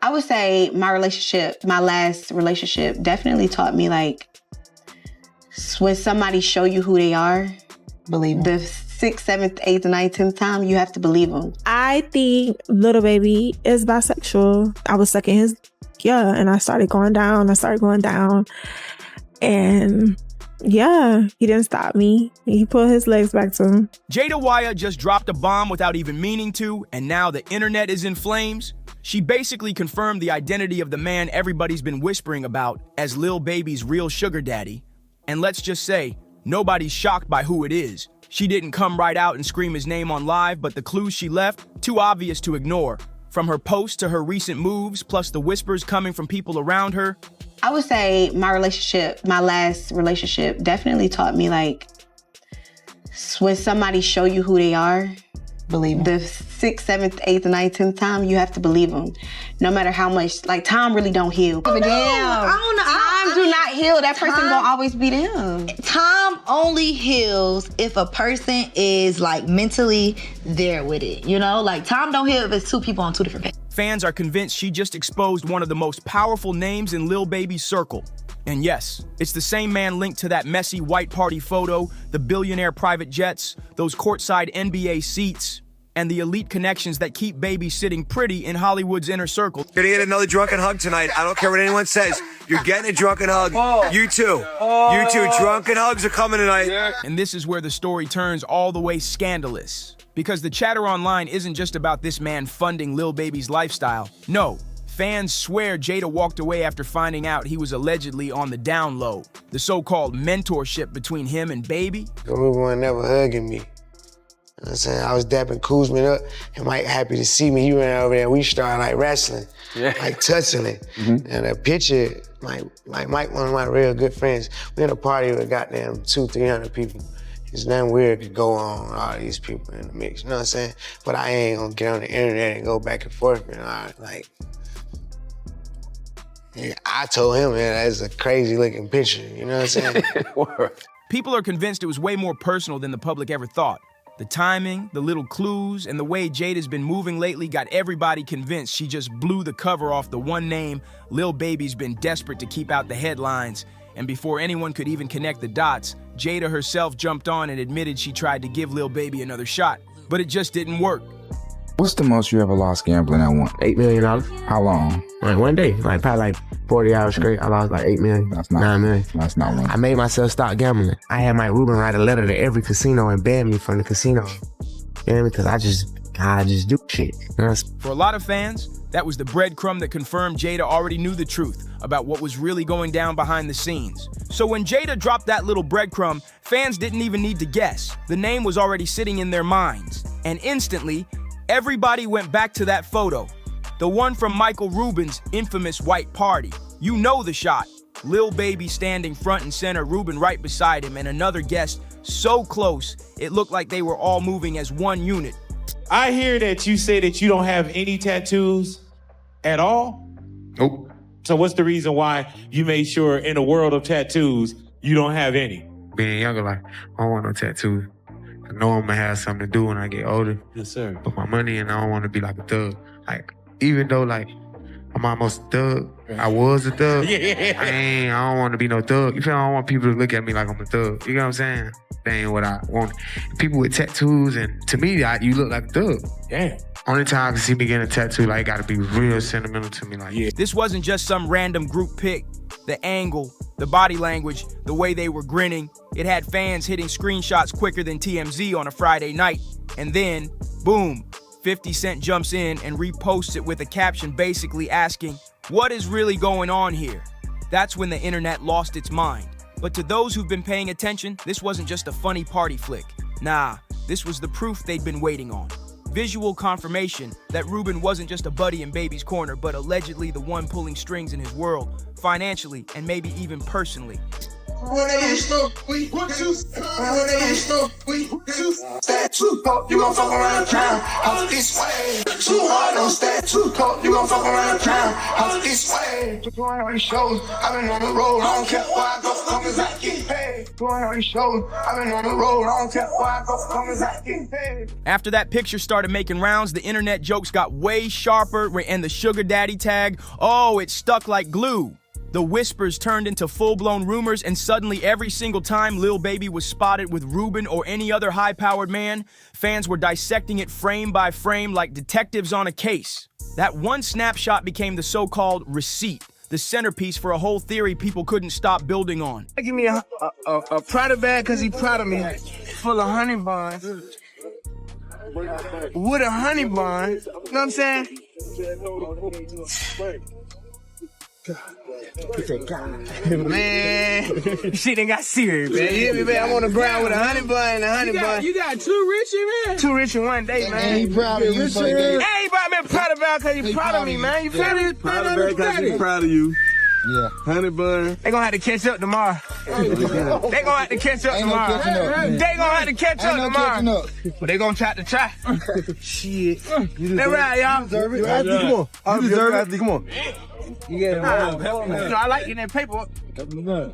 I would say my last relationship definitely taught me, like, when somebody show you who they are, believe the 6th, 7th, 8th, 9th, 10th time, you have to believe them. I think Lil Baby is bisexual. I was sucking his, and I started going down. And yeah, he didn't stop me. He put his legs back to him. Jayda Wayda just dropped a bomb without even meaning to, and now the internet is in flames. She basically confirmed the identity of the man everybody's been whispering about as Lil Baby's real sugar daddy. And let's just say, nobody's shocked by who it is. She didn't come right out and scream his name on live, but the clues she left, too obvious to ignore. From her posts to her recent moves, plus the whispers coming from people around her. I would say my last relationship definitely taught me, like, when somebody show you who they are, believe the 6th, 7th, 8th, 9th, 10th time, you have to believe them. No matter how much, like, time really don't heal. But damn. I don't know. Time do not heal. That person gonna always be them. Time only heals if a person is, like, mentally there with it, you know? Like, time don't heal if it's two people on two different pages. Fans are convinced she just exposed one of the most powerful names in Lil Baby's circle. And yes, it's the same man linked to that messy white party photo, the billionaire private jets, those courtside NBA seats, and the elite connections that keep Baby sitting pretty in Hollywood's inner circle. You're gonna get another drunken hug tonight. I don't care what anyone says. You're getting a drunken hug. You too. You too. Drunken hugs are coming tonight. And this is where the story turns all the way scandalous. Because the chatter online isn't just about this man funding Lil Baby's lifestyle. No, fans swear Jayda walked away after finding out he was allegedly on the down low. The so-called mentorship between him and Baby. Ruben was never hugging me. You know what I'm saying? I was dapping Kuzman up, and Mike happy to see me. He ran over there, and we started, like, wrestling, like touching it. And a picture, like Mike, one of my real good friends, we had a party with goddamn 200-300 people. There's nothing weird to go on with all these people in the mix, you know what I'm saying? But I ain't gonna get on the internet and go back and forth, you know, like, yeah, I told him, man, that's a crazy looking picture, you know what I'm saying? People are convinced it was way more personal than the public ever thought. The timing, the little clues, and the way Jayda's been moving lately got everybody convinced she just blew the cover off the one name Lil Baby's been desperate to keep out the headlines. And before anyone could even connect the dots, Jayda herself jumped on and admitted she tried to give Lil Baby another shot, but it just didn't work. What's the most you ever lost gambling at one? $8 million. How long? Like one day, like probably like 40 hours straight. I lost like 8 million. That's not 9 million. That's not one. I made myself stop gambling. I had Mike Ruben write a letter to every casino and ban me from the casino. You know, because I just do shit. You know? For a lot of fans, that was the breadcrumb that confirmed Jayda already knew the truth about what was really going down behind the scenes. So when Jayda dropped that little breadcrumb, fans didn't even need to guess. The name was already sitting in their minds. And instantly, everybody went back to that photo. The one from Michael Rubin's infamous white party. You know the shot. Lil Baby standing front and center, Ruben right beside him, and another guest so close, it looked like they were all moving as one unit. I hear that you say that you don't have any tattoos at all? Nope. So what's the reason why you made sure in a world of tattoos, you don't have any? Being younger, like, I don't want no tattoos. I know I'm gonna have something to do when I get older. Yes, sir. Put my money in, I don't want to be like a thug. Like, even though, like, I'm almost a thug, I was a thug. I don't want to be no thug. You feel? I don't want people to look at me like I'm a thug. You know what I'm saying? That ain't what I want. People with tattoos, and to me, you look like a thug. Damn. Only time I can see me getting a tattoo, like, it gotta be real sentimental to me. Like, This wasn't just some random group pic. The angle, the body language, the way they were grinning, it had fans hitting screenshots quicker than TMZ on a Friday night. And then, boom, 50 Cent jumps in and reposts it with a caption basically asking, what is really going on here? That's when the internet lost its mind. But to those who've been paying attention, this wasn't just a funny party flick. Nah, this was the proof they'd been waiting on. Visual confirmation that Ruben wasn't just a buddy in Baby's corner, but allegedly the one pulling strings in his world, financially and maybe even personally. When they hit snow, we when they hit snow, we stat too cold, you gon' fuck around town. Out this way, too hard on stat too cold, you gon' fuck around town. Out this way, doing all these shows, I've been on the road, I don't care where I go, long as I get paid. Doing all these shows, I've been on the road, I don't care where I go, long as I get paid. After that picture started making rounds, the internet jokes got way sharper, and the sugar daddy tag, oh, it stuck like glue. The whispers turned into full-blown rumors, and suddenly every single time Lil Baby was spotted with Ruben or any other high-powered man, fans were dissecting it frame by frame like detectives on a case. That one snapshot became the so-called receipt, the centerpiece for a whole theory people couldn't stop building on. Give me a Prada bag because he proud of me, full of honey buns. With a honey bun, you know what I'm saying? Man, shit ain't got serious, man. You hear me, man? I'm on the ground with a honey bun and a honey bun. You got two Richie, man. Two rich in one day, man. And he proud of you. Hey, he brought me a Prada bag because he proud of me, man. You feel me? Prada bag because he proud of you. Yeah. Honey bun. They gonna have to catch up tomorrow. They gonna have to catch up tomorrow. They gonna have to catch up tomorrow. But they gonna try to try. Shit. That's right, y'all. You deserve it. You athlete, come on. You deserve it. Athlete, come on. I like getting that paper.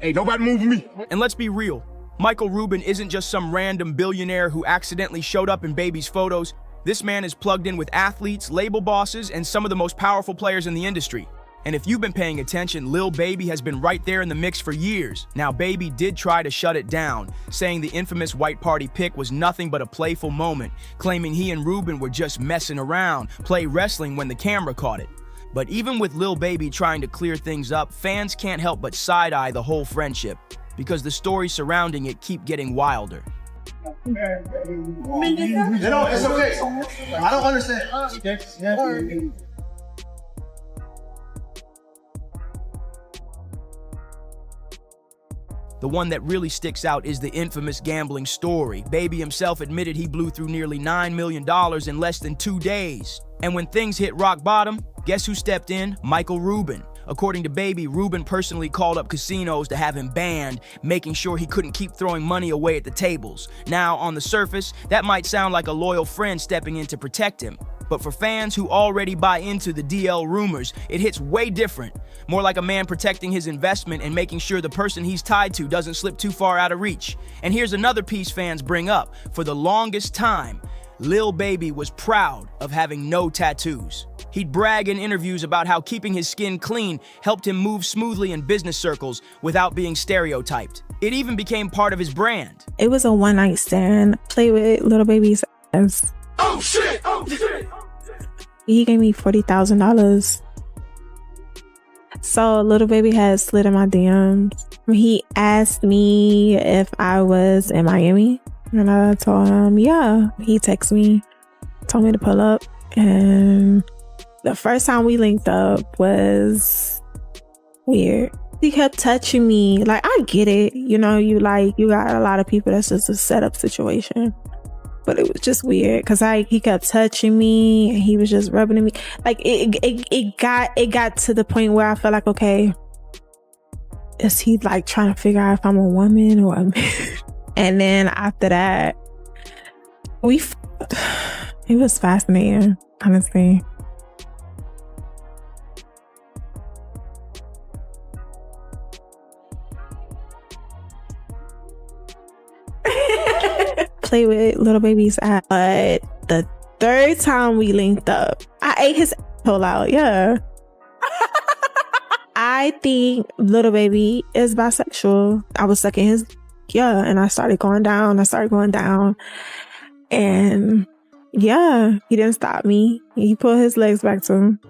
Hey, nobody moving me. And let's be real, Michael Rubin isn't just some random billionaire who accidentally showed up in Baby's photos. This man is plugged in with athletes, label bosses, and some of the most powerful players in the industry. And if you've been paying attention, Lil Baby has been right there in the mix for years. Now, Baby did try to shut it down, saying the infamous white party pic was nothing but a playful moment, claiming he and Ruben were just messing around, play wrestling when the camera caught it. But even with Lil Baby trying to clear things up, fans can't help but side-eye the whole friendship, because the stories surrounding it keep getting wilder. It's okay. I don't understand. The one that really sticks out is the infamous gambling story. Baby himself admitted he blew through nearly $9 million in less than 2 days. And when things hit rock bottom, guess who stepped in? Michael Rubin. According to Baby, Rubin personally called up casinos to have him banned, making sure he couldn't keep throwing money away at the tables. Now, on the surface, that might sound like a loyal friend stepping in to protect him. But for fans who already buy into the DL rumors, it hits way different. More like a man protecting his investment and making sure the person he's tied to doesn't slip too far out of reach. And here's another piece fans bring up. For the longest time, Lil Baby was proud of having no tattoos. He'd brag in interviews about how keeping his skin clean helped him move smoothly in business circles without being stereotyped. It even became part of his brand. It was a one-night stand. Play with Lil Baby's ass. Oh shit! Oh shit! He gave me $40,000. So Lil Baby had slid in my DMs. He asked me if I was in Miami, and I told him, yeah. He texted me, told me to pull up, and the first time we linked up was weird. He kept touching me. Like, I get it. You know, you got a lot of people that's just a setup situation. But it was just weird because he kept touching me and he was just rubbing at me. Like it got to the point where I felt like, okay, is he like trying to figure out if I'm a woman or a man? And then after that, it was fascinating, honestly. Play with Lil Baby's ass. But the third time we linked up, I ate his asshole out. Yeah. I think Lil Baby is bisexual. I was sucking his and I started going down. And yeah, he didn't stop me. He put his legs back to him.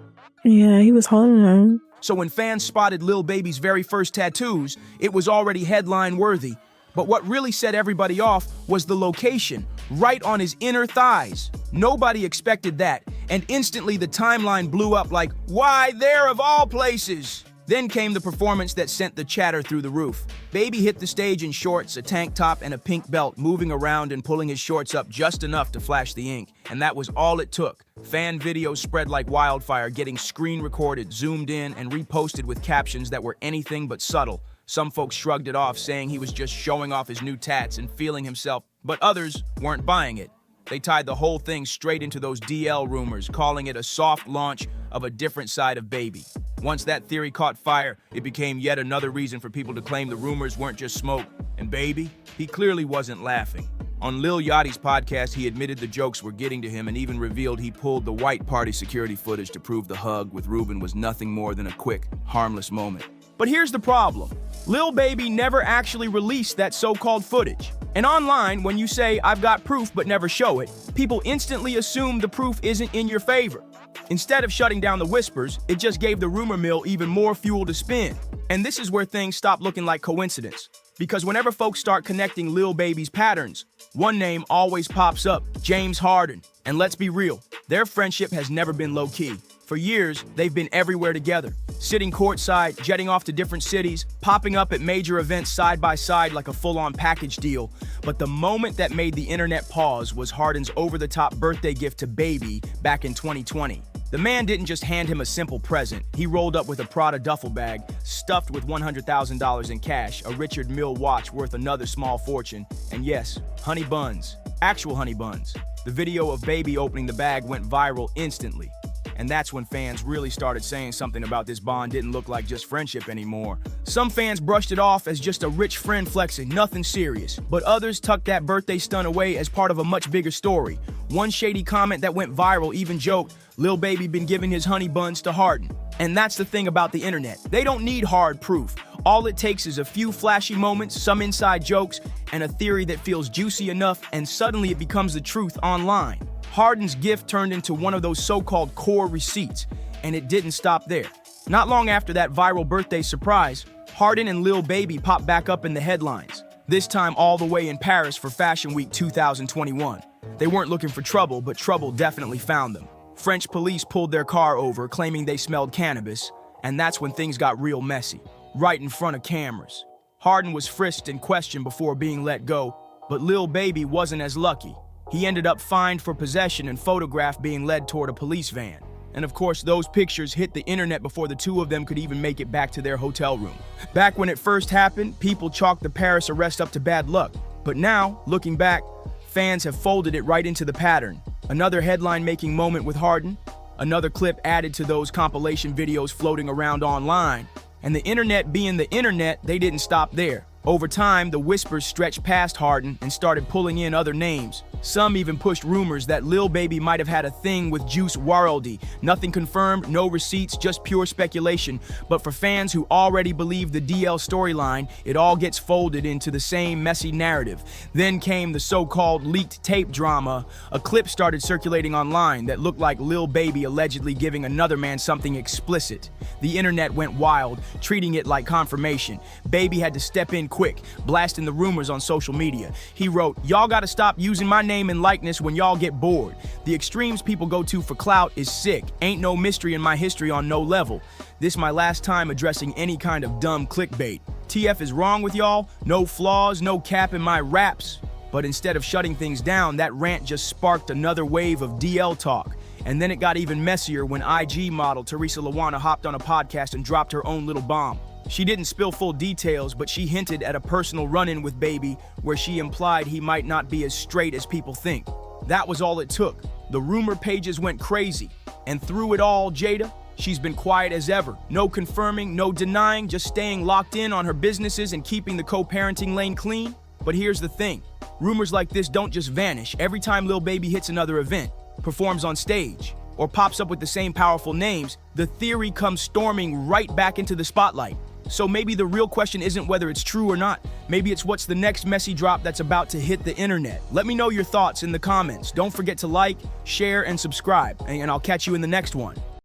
Yeah, he was holding them. So when fans spotted Lil Baby's very first tattoos, it was already headline worthy. But what really set everybody off was the location, right on his inner thighs. Nobody expected that, and instantly the timeline blew up like, why there of all places? Then came the performance that sent the chatter through the roof. Baby hit the stage in shorts, a tank top, and a pink belt, moving around and pulling his shorts up just enough to flash the ink. And that was all it took. Fan videos spread like wildfire, getting screen recorded, zoomed in, and reposted with captions that were anything but subtle. Some folks shrugged it off, saying he was just showing off his new tats and feeling himself, but others weren't buying it. They tied the whole thing straight into those DL rumors, calling it a soft launch of a different side of Baby. Once that theory caught fire, it became yet another reason for people to claim the rumors weren't just smoke. And Baby, he clearly wasn't laughing. On Lil Yachty's podcast, he admitted the jokes were getting to him and even revealed he pulled the white party security footage to prove the hug with Ruben was nothing more than a quick, harmless moment. But here's the problem. Lil Baby never actually released that so-called footage. And online, when you say, "I've got proof but never show it," people instantly assume the proof isn't in your favor. Instead of shutting down the whispers, it just gave the rumor mill even more fuel to spin. And this is where things stop looking like coincidence. Because whenever folks start connecting Lil Baby's patterns, one name always pops up, James Harden. And let's be real, their friendship has never been low-key. For years, they've been everywhere together, sitting courtside, jetting off to different cities, popping up at major events side by side like a full-on package deal. But the moment that made the internet pause was Harden's over-the-top birthday gift to Baby back in 2020. The man didn't just hand him a simple present. He rolled up with a Prada duffel bag, stuffed with $100,000 in cash, a Richard Mille watch worth another small fortune, and yes, honey buns. Actual honey buns. The video of Baby opening the bag went viral instantly. And that's when fans really started saying something about this bond didn't look like just friendship anymore. Some fans brushed it off as just a rich friend flexing, nothing serious. But others tucked that birthday stunt away as part of a much bigger story. One shady comment that went viral even joked, "Lil Baby been giving his honey buns to Harden." And that's the thing about the internet. They don't need hard proof. All it takes is a few flashy moments, some inside jokes, and a theory that feels juicy enough, and suddenly it becomes the truth online. Harden's gift turned into one of those so-called core receipts, and it didn't stop there. Not long after that viral birthday surprise, Harden and Lil Baby popped back up in the headlines, this time all the way in Paris for Fashion Week 2021. They weren't looking for trouble, but trouble definitely found them. French police pulled their car over, claiming they smelled cannabis, and that's when things got real messy, right in front of cameras. Harden was frisked and questioned before being let go, but Lil Baby wasn't as lucky. He ended up fined for possession and photographed being led toward a police van. And of course, those pictures hit the internet before the two of them could even make it back to their hotel room. Back when it first happened, people chalked the Paris arrest up to bad luck. But now, looking back, fans have folded it right into the pattern. Another headline-making moment with Harden, another clip added to those compilation videos floating around online. And the internet being the internet, they didn't stop there. Over time, the whispers stretched past Harden and started pulling in other names. Some even pushed rumors that Lil Baby might have had a thing with Juice WRLD. Nothing confirmed, no receipts, just pure speculation. But for fans who already believe the DL storyline, it all gets folded into the same messy narrative. Then came the so-called leaked tape drama. A clip started circulating online that looked like Lil Baby allegedly giving another man something explicit. The internet went wild, treating it like confirmation. Baby had to step in quick, blasting the rumors on social media. He wrote, "Y'all gotta stop using my name and likeness when y'all get bored. The extremes people go to for clout is sick. Ain't no mystery in my history on no level. This my last time addressing any kind of dumb clickbait. TF is wrong with y'all, no flaws, no cap in my raps." But instead of shutting things down, that rant just sparked another wave of DL talk. And then it got even messier when IG model Teresa Lawana hopped on a podcast and dropped her own little bomb. She didn't spill full details, but she hinted at a personal run-in with Baby where she implied he might not be as straight as people think. That was all it took. The rumor pages went crazy. And through it all, Jayda, she's been quiet as ever. No confirming, no denying, just staying locked in on her businesses and keeping the co-parenting lane clean. But here's the thing. Rumors like this don't just vanish. Every time Lil Baby hits another event, performs on stage, or pops up with the same powerful names, the theory comes storming right back into the spotlight. So maybe the real question isn't whether it's true or not. Maybe it's what's the next messy drop that's about to hit the internet. Let me know your thoughts in the comments. Don't forget to like, share, and subscribe, and I'll catch you in the next one.